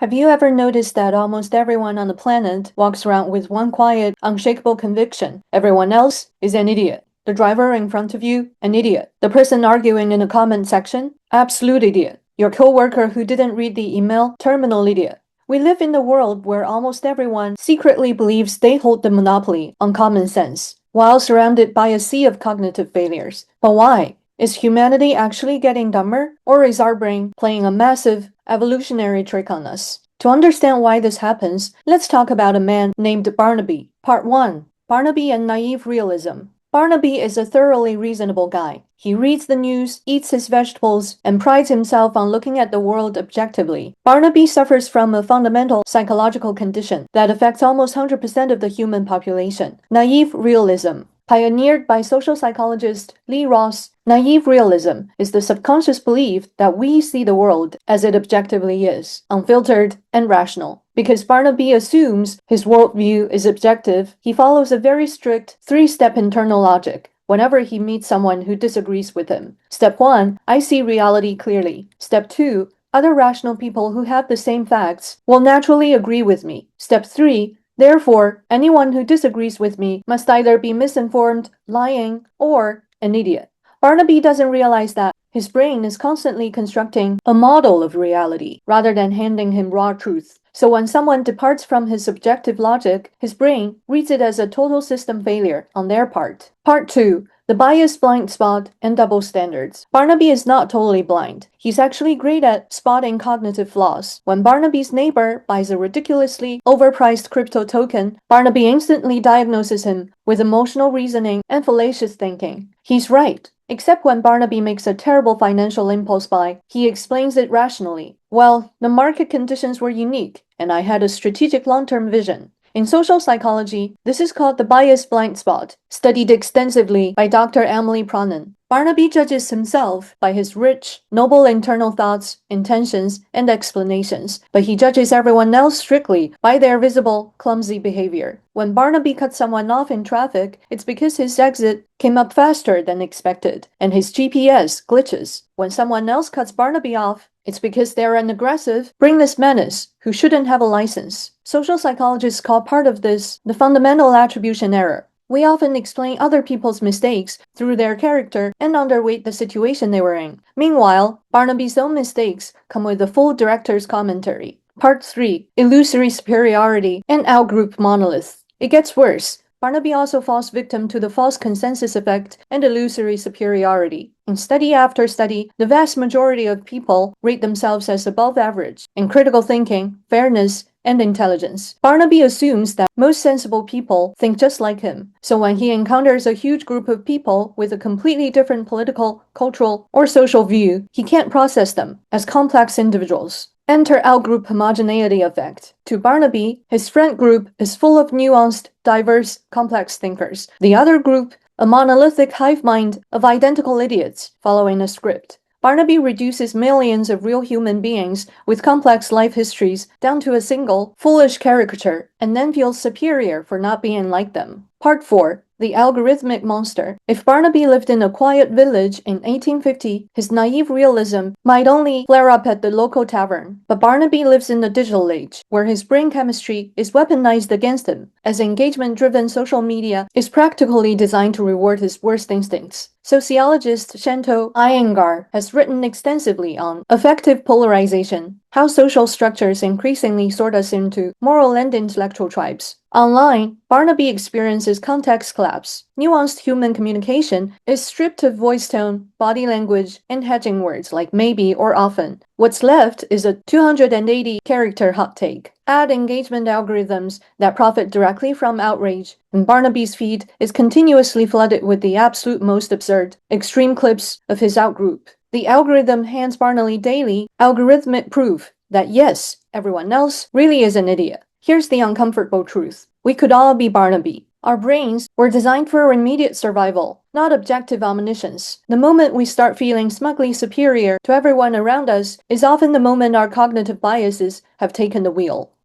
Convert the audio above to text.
Have you ever noticed that almost everyone on the planet walks around with one quiet, unshakable conviction? Everyone else is an idiot. The driver in front of you, an idiot. The person arguing in the comment section, absolute idiot. Your coworker who didn't read the email, terminal idiot. We live in a world where almost everyone secretly believes they hold the monopoly on common sense, while surrounded by a sea of cognitive failures. But why? Is humanity actually getting dumber, or is our brain playing a massive evolutionary trick on us? To understand why this happens, let's talk about a man named Barnaby. Part 1. Barnaby and Naïve Realism. Barnaby is a thoroughly reasonable guy. He reads the news, eats his vegetables, and prides himself on looking at the world objectively. Barnaby suffers from a fundamental psychological condition that affects almost 100% of the human population: naïve realism. Pioneered by social psychologist Lee Ross, naïve realism is the subconscious belief that we see the world as it objectively is, unfiltered and rational. Because Barnaby assumes his worldview is objective, he follows a very strict three-step internal logic whenever he meets someone who disagrees with him. Step 1, I see reality clearly. Step 2, other rational people who have the same facts will naturally agree with me. Step 3, therefore, anyone who disagrees with me must either be misinformed, lying, or an idiot. Barnaby doesn't realize that his brain is constantly constructing a model of reality rather than handing him raw truth. So when someone departs from his subjective logic, his brain reads it as a total system failure on their part. Part 2. The bias, blind spot, and double standards. Barnaby is not totally blind. He's actually great at spotting cognitive flaws. When Barnaby's neighbor buys a ridiculously overpriced crypto token, Barnaby instantly diagnoses him with emotional reasoning and fallacious thinking. He's right. Except when Barnaby makes a terrible financial impulse buy, he explains it rationally. Well, the market conditions were unique, and I had a strategic long-term vision. In social psychology, this is called the bias blind spot, studied extensively by Dr. Emily Pronin. Barnaby judges himself by his rich, noble internal thoughts, intentions, and explanations, but he judges everyone else strictly by their visible, clumsy behavior. When Barnaby cuts someone off in traffic, it's because his exit came up faster than expected, and his GPS glitches. When someone else cuts Barnaby off, it's because they're an aggressive, brainless menace who shouldn't have a license. Social psychologists call part of this the fundamental attribution error. We often explain other people's mistakes through their character and underweight the situation they were in. Meanwhile, Barnaby's own mistakes come with a full director's commentary. Part 3. Illusory superiority and outgroup monolith. It gets worse. Barnaby also falls victim to the false consensus effect and illusory superiority. In study after study, the vast majority of people rate themselves as above average in critical thinking, fairness, and intelligence. Barnaby assumes that most sensible people think just like him, so when he encounters a huge group of people with a completely different political, cultural, or social view, he can't process them as complex individuals. Enter outgroup homogeneity effect. To Barnaby, his friend group is full of nuanced, diverse, complex thinkers. The other group, a monolithic hive mind of identical idiots following a script. Barnaby reduces millions of real human beings with complex life histories down to a single, foolish caricature, and then feels superior for not being like them. Part 4. The algorithmic monster. If Barnaby lived in a quiet village in 1850, his naive realism might only flare up at the local tavern. But Barnaby lives in the digital age, where his brain chemistry is weaponized against him, as engagement-driven social media is practically designed to reward his worst instincts. Sociologist Shanto Iyengar has written extensively on affective polarization, how social structures increasingly sort us into moral and intellectual tribes. Online, Barnaby experiences context collapse. Nuanced human communication is stripped of voice tone, body language, and hedging words like maybe or often. What's left is a 280-character hot take. Add engagement algorithms that profit directly from outrage, and Barnaby's feed is continuously flooded with the absolute most absurd, extreme clips of his outgroup. The algorithm hands Barnaby daily algorithmic proof that yes, everyone else really is an idiot. Here's the uncomfortable truth. We could all be Barnaby. Our brains were designed for immediate survival, not objective omniscience. The moment we start feeling smugly superior to everyone around us is often the moment our cognitive biases have taken the wheel.